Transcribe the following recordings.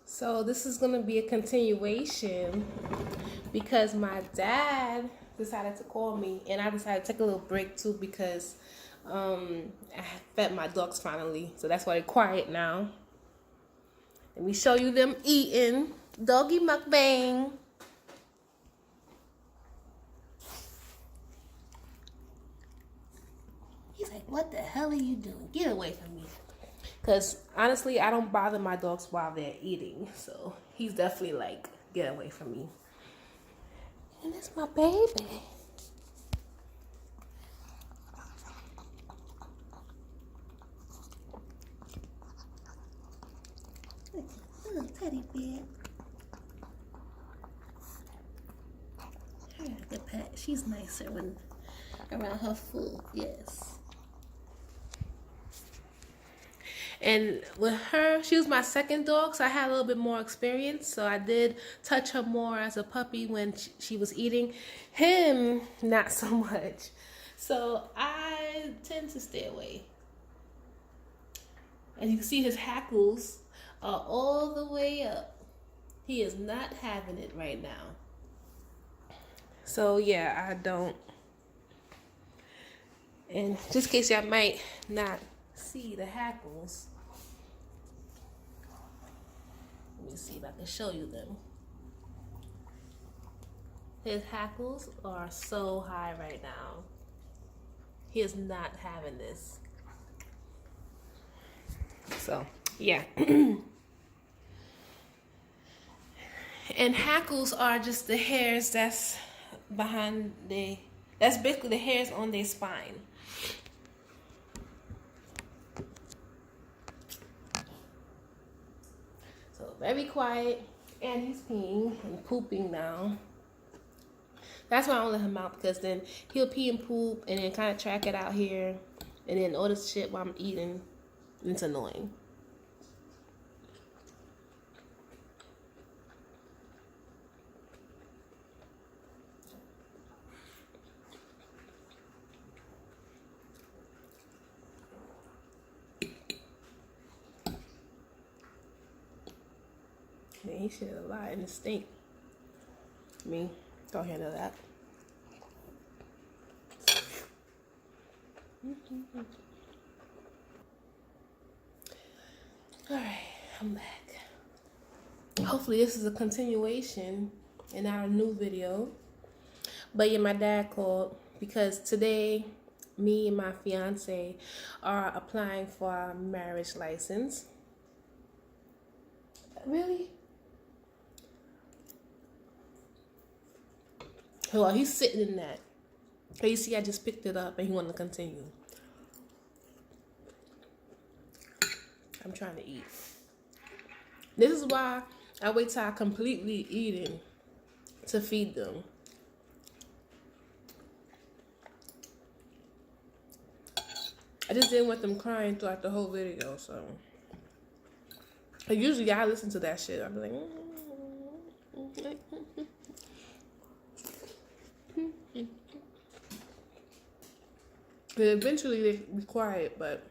So this is gonna be a continuation because my dad decided to call me, and I decided to take a little break too because I fed my dogs finally, so that's why they're quiet now. Let me show you them eating. Doggy mukbang. He's like, what the hell are you doing? Get away from me. Because honestly, I don't bother my dogs while they're eating. So he's definitely like, get away from me. And that's my baby. Little teddy bear. I got the pet. She's nicer when around her food. Yes. And with her, she was my second dog, so I had a little bit more experience. So I did touch her more as a puppy when she was eating. Him, not so much. So I tend to stay away. As you can see, his hackles are all the way up. He is not having it right now. So yeah, I don't. And just in case y'all might not see the hackles, let me see if I can show you them. His hackles are so high right now. He is not having this. So, yeah. And hackles are just the hairs that's behind that's basically the hairs on their spine. So very quiet, and he's peeing and pooping now. That's why I don't let him out, because then he'll pee and poop and then kind of track it out here, and then all this shit while I'm eating. It's annoying. Man, he shit a lot in the stink. Me, don't handle that. Alright, I'm back. Hopefully this is a continuation and not a new video. But yeah, my dad called because today me and my fiance are applying for our marriage license. Really? Well, he's sitting in that. So you see, I just picked it up and he wanted to continue. I'm trying to eat. This is why I wait till I completely eating to feed them. I just didn't want them crying throughout the whole video, so. Usually I listen to that shit. I'm like, and eventually they be quiet, but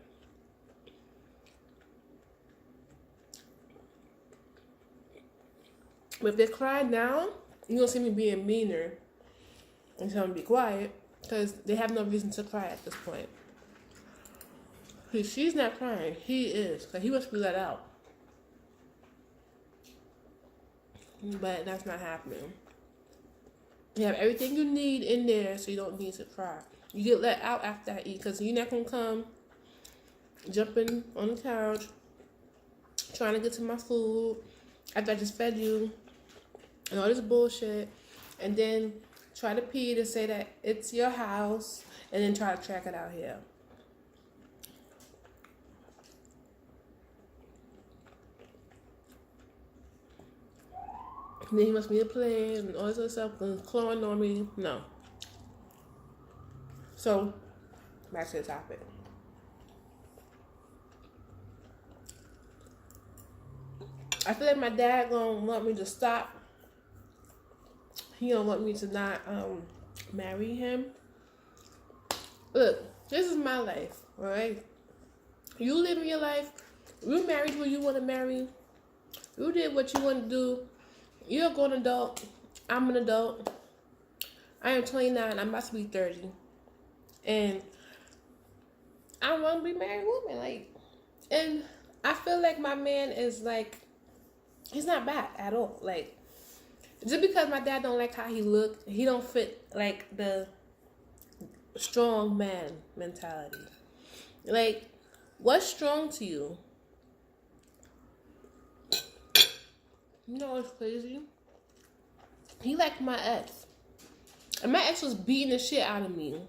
if they cry now, you don't see me being meaner and tell them to be quiet, because they have no reason to cry at this point. She's not crying, he is, because he wants to be let out. But that's not happening. You have everything you need in there, so you don't need to cry. You get let out after I eat, because you're not going to come jumping on the couch, trying to get to my food after I just fed you, and all this bullshit, and then try to pee to say that it's your house, and then try to track it out here. And then he wants me to play and all this other stuff, and clawing on me. No. So, back to the topic. I feel like my dad gonna want me to stop. He don't want me to not marry him. Look, this is my life, alright? You live your life. You married who you want to marry. You did what you want to do. You're a grown adult. I'm an adult. I am 29. I'm about to be 30. And I want to be a married woman. Like, and I feel like my man is like, he's not bad at all. Like, just because my dad don't like how he looked, he don't fit like the strong man mentality. Like, what's strong to you? You know what's crazy? He liked my ex. And my ex was beating the shit out of me.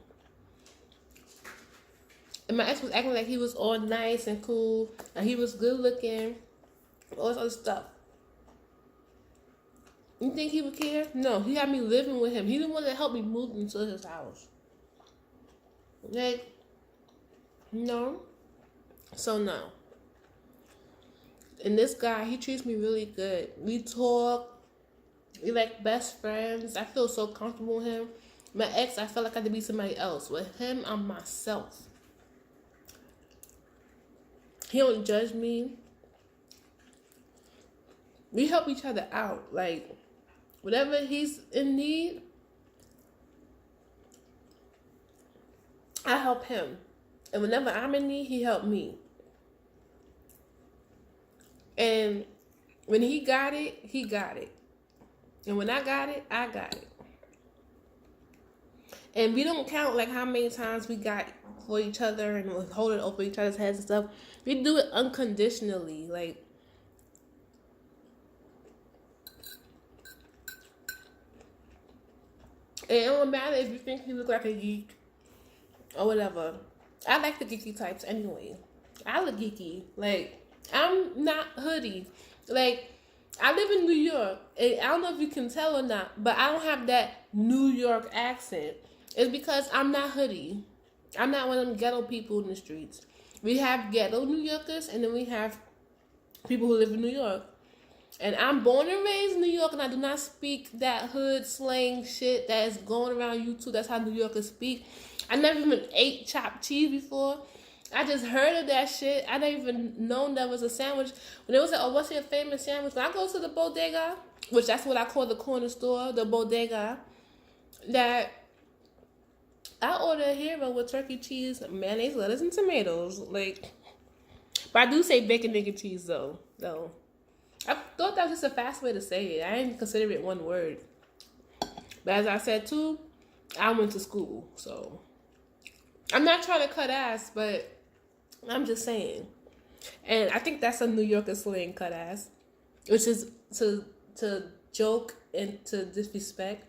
And my ex was acting like he was all nice and cool. And he was good looking. All this other stuff. You think he would care? No, he had me living with him. He didn't want to help me move into his house. Like, no. So, no. And this guy, he treats me really good. We talk. We like best friends. I feel so comfortable with him. My ex, I felt like I had to be somebody else. With him, I'm myself. He don't judge me. We help each other out. Like, whatever he's in need, I help him. And whenever I'm in need, he helped me. And when he got it, he got it. And when I got it, I got it. And we don't count like how many times we got for each other and was holding over each other's heads and stuff. We do it unconditionally. Like, it don't matter if you think he look like a geek or whatever. I like the geeky types anyway. I look geeky. Like, I'm not hoodie. Like, I live in New York. And I don't know if you can tell or not, but I don't have that New York accent. It's because I'm not hoodie. I'm not one of them ghetto people in the streets. We have ghetto New Yorkers, and then we have people who live in New York. And I'm born and raised in New York, and I do not speak that hood slang shit that is going around YouTube. That's how New Yorkers speak. I never even ate chopped cheese before. I just heard of that shit. I never even known that was a sandwich. When it was like, oh, what's your famous sandwich? When I go to the bodega, which that's what I call the corner store, the bodega, that I order a hero with turkey cheese, mayonnaise, lettuce, and tomatoes. Like, but I do say bacon, egg, and cheese though. I thought that was just a fast way to say it. I didn't consider it one word. But as I said too, I went to school, so I'm not trying to cut ass, but I'm just saying. And I think that's a New Yorker slang, cut ass, which is to joke and to disrespect.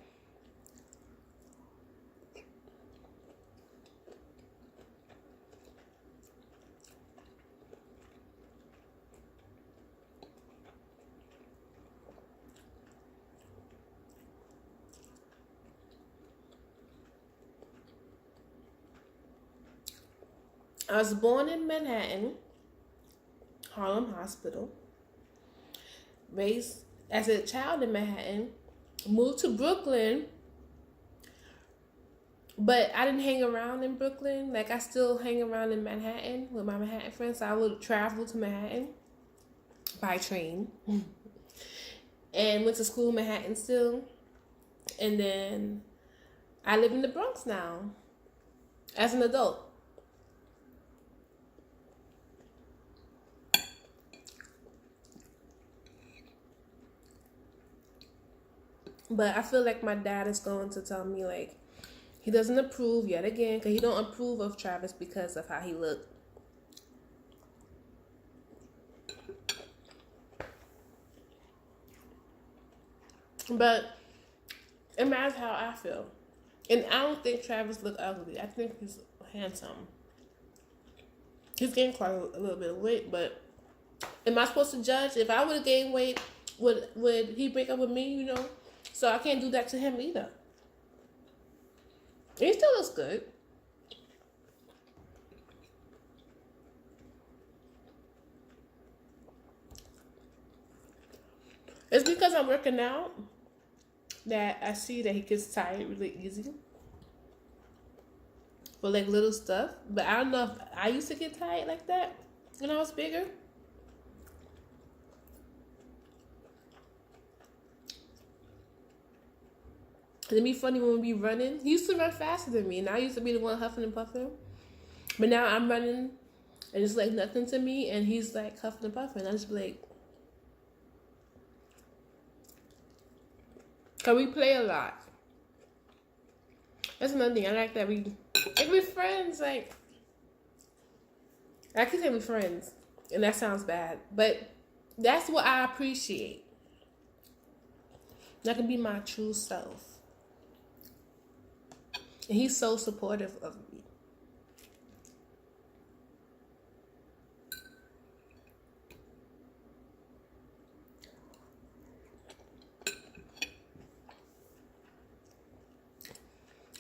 I was born in Manhattan, Harlem Hospital. Raised as a child in Manhattan. Moved to Brooklyn. But I didn't hang around in Brooklyn. Like, I still hang around in Manhattan with my Manhattan friends. So I would travel to Manhattan by train. And went to school in Manhattan still. And then I live in the Bronx now as an adult. But I feel like my dad is going to tell me, like, he doesn't approve yet again, because he don't approve of Travis because of how he looked. But it matters how I feel. And I don't think Travis look ugly. I think he's handsome. He's gained quite a little bit of weight, but am I supposed to judge? If I would have gained weight, would he break up with me, you know? So I can't do that to him either. He still looks good. It's because I'm working out that I see that he gets tired really easy for like little stuff. But I don't know if I used to get tired like that when I was bigger. It'd be funny when we be running. He used to run faster than me, and I used to be the one huffing and puffing. But now I'm running, and it's like nothing to me, and he's like huffing and puffing. I just be like, cause we play a lot. That's another thing. I like that we're friends. Like, I can say we're friends, and that sounds bad, but that's what I appreciate. I can be my true self. And he's so supportive of me.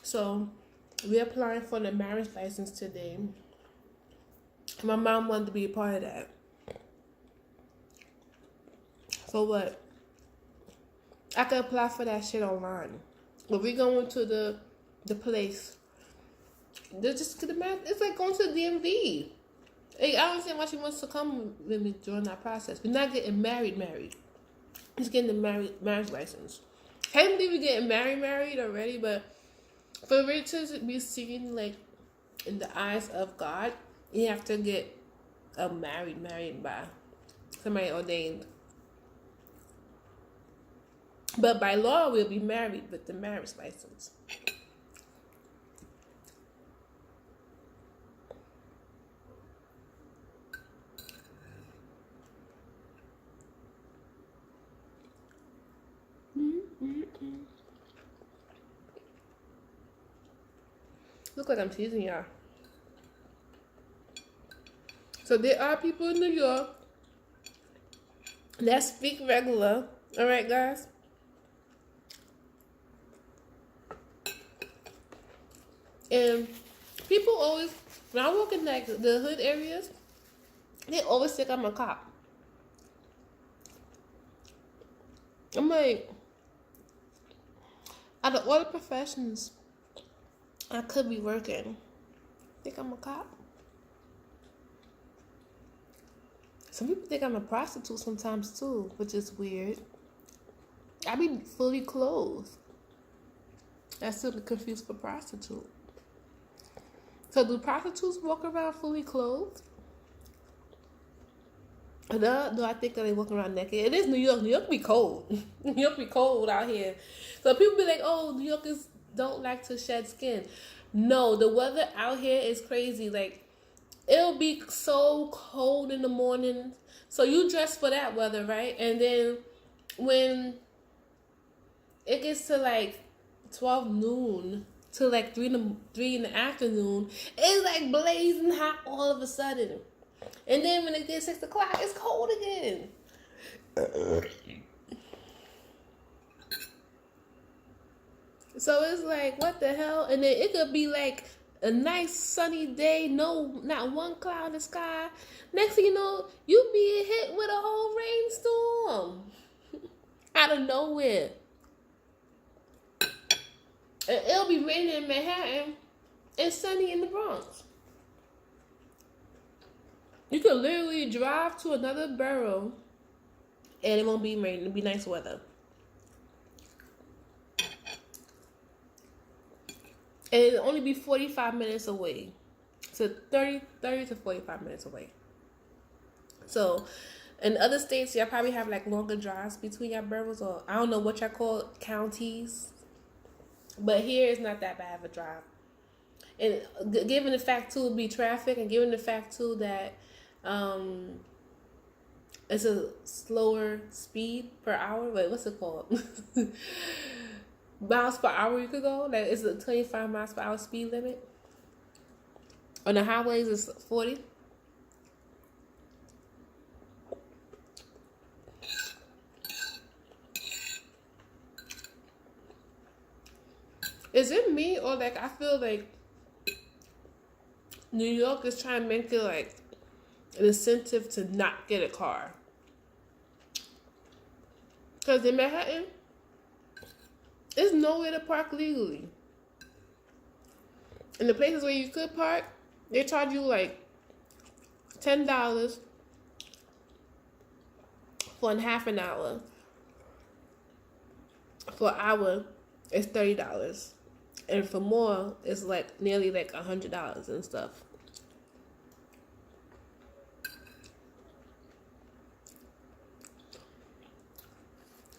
So, we're applying for the marriage license today. My mom wanted to be a part of that. So what? I could apply for that shit online. But we going to the place. They're just gonna it's like going to the DMV. Like, I don't understand why she wants to come with me during that process. We're not getting married. He's getting the marriage license. Technically we're getting married already, but for it to be seen like in the eyes of God, you have to get a married by somebody ordained. But by law, we'll be married with the marriage license. Look like I'm teasing y'all. So there are people in New York that speak regular. All right, guys? And people always, when I walk in like the hood areas, they always think I'm a cop. I'm like, out of all the professions I could be working, I think I'm a cop. Some people think I'm a prostitute sometimes too, which is weird. I be fully clothed. I still get confused for prostitute. So do prostitutes walk around fully clothed? Or do I think that they walk around naked? It is New York. New York be cold. New York be cold out here. So people be like, oh, New Yorkers don't like to shed skin. No, the weather out here is crazy. Like, it'll be so cold in the morning. So you dress for that weather, right? And then when it gets to like 12 noon to like 3 in the afternoon, it's like blazing hot all of a sudden. And then when it gets 6 o'clock, it's cold again. So it's like, what the hell? And then it could be like a nice sunny day, not one cloud in the sky. Next thing you know, you be hit with a whole rainstorm out of nowhere. And it'll be raining in Manhattan and sunny in the Bronx. You could literally drive to another borough and it won't be rain. It'll be nice weather. And it'll only be 45 minutes away. So 30 to 45 minutes away. So in other states, y'all probably have like longer drives between your boroughs, or I don't know what y'all call counties. But here it's not that bad of a drive. And given the fact too it'll be traffic, and given the fact too that it's a slower speed per hour. Wait, what's it called? Miles per hour you could go. Like, it's a 25 miles per hour speed limit. On the highways it's 40. Is it me, or like I feel like New York is trying to make it like an incentive to not get a car? Because in Manhattan, there's nowhere to park legally. And the places where you could park, they charge you like $10 for half an hour, for an hour it's $30. And for more, it's like nearly like $100 and stuff.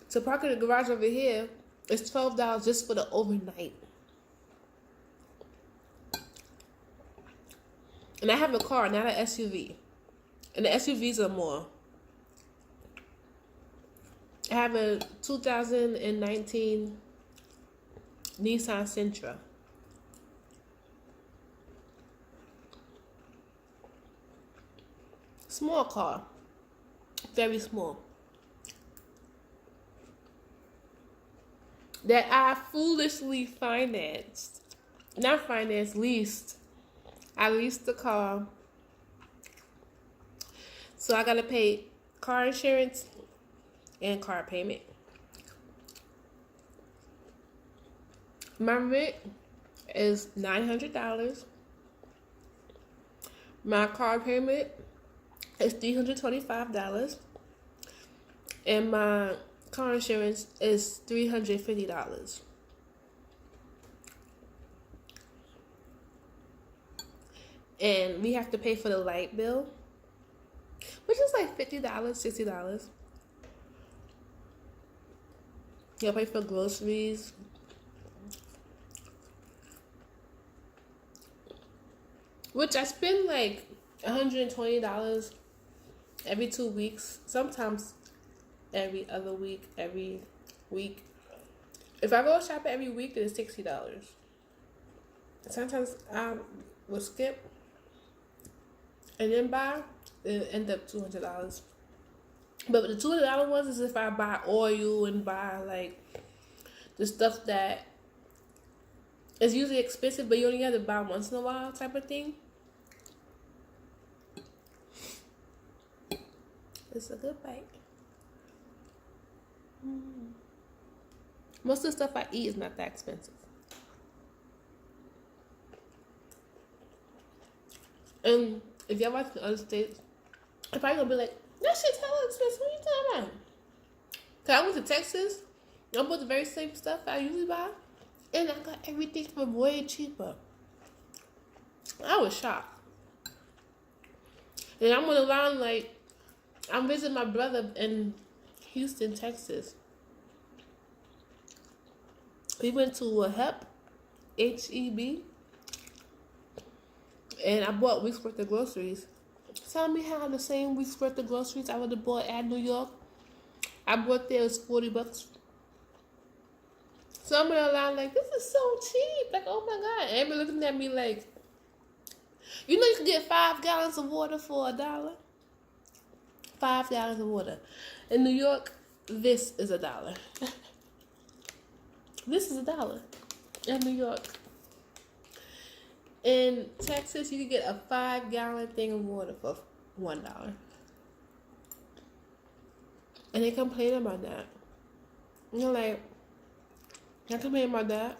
To park in the garage over here, it's $12 just for the overnight. And I have a car, not an SUV. And the SUVs are more. I have a 2019 Nissan Sentra. Small car. Very small. That I foolishly financed. Not financed, leased. I leased the car. So I gotta pay car insurance and car payment. My rent is $900. My car payment is $325. And my car insurance is $350. And we have to pay for the light bill, which is like $50, $60. You'll pay for groceries. Which I spend like $120 every 2 weeks. Sometimes every other week, every week. If I go shopping every week, then it's $60. Sometimes I will skip and then buy, it end up $200. But the $200 ones is if I buy oil and buy like the stuff that is usually expensive, but you only have to buy once in a while type of thing. It's a good bite. Most of the stuff I eat is not that expensive. And if y'all watch the other states, you're probably gonna be like, that shit's hella expensive. What are you talking about? Cause I went to Texas, I bought the very same stuff I usually buy, and I got everything for way cheaper. I was shocked. And I'm on the line like, I'm visiting my brother in Houston, Texas. We went to a HEB, H-E-B, and I bought week's worth of groceries. Tell me how the same week's worth of groceries I would have bought at New York, I bought there was $40. So I'm in a line like, this is so cheap. Like, oh my God. And everybody looking at me like, you know you can get 5 gallons of water for $1? 5 gallons of water. In New York, this is $1. This is $1 in New York. In Texas, you can get a 5-gallon thing of water for $1. And they complain about that. You're like, I complain about that.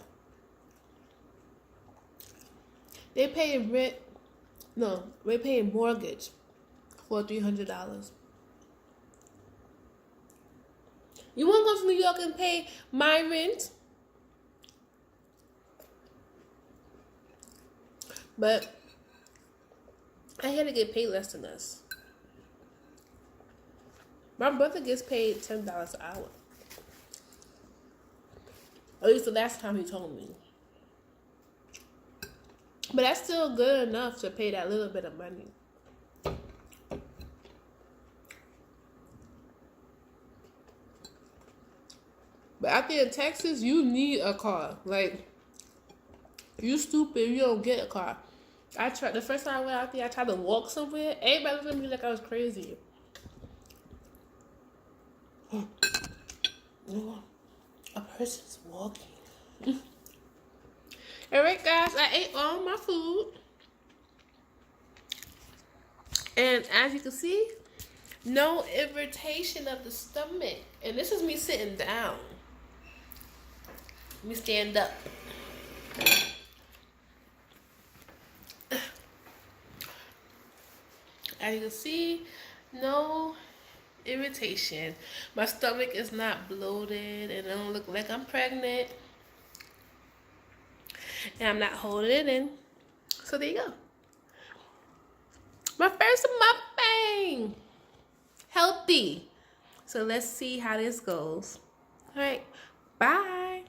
They paying rent. No, they paying mortgage for $300. You want to go to New York and pay my rent? But I had to get paid less than us. My brother gets paid $10 an hour. At least the last time he told me. But that's still good enough to pay that little bit of money. But out there in Texas, you need a car. Like, you stupid, you don't get a car. I tried, the first time I went out there, I tried to walk somewhere. Everybody looked at me like I was crazy. A person's walking. Alright guys, I ate all my food. And as you can see, no irritation of the stomach. And this is me sitting down. Let me stand up. As you can see, no irritation. My stomach is not bloated and I don't look like I'm pregnant. And I'm not holding it in. So there you go. My first mukbang. Healthy. So let's see how this goes. All right. Bye.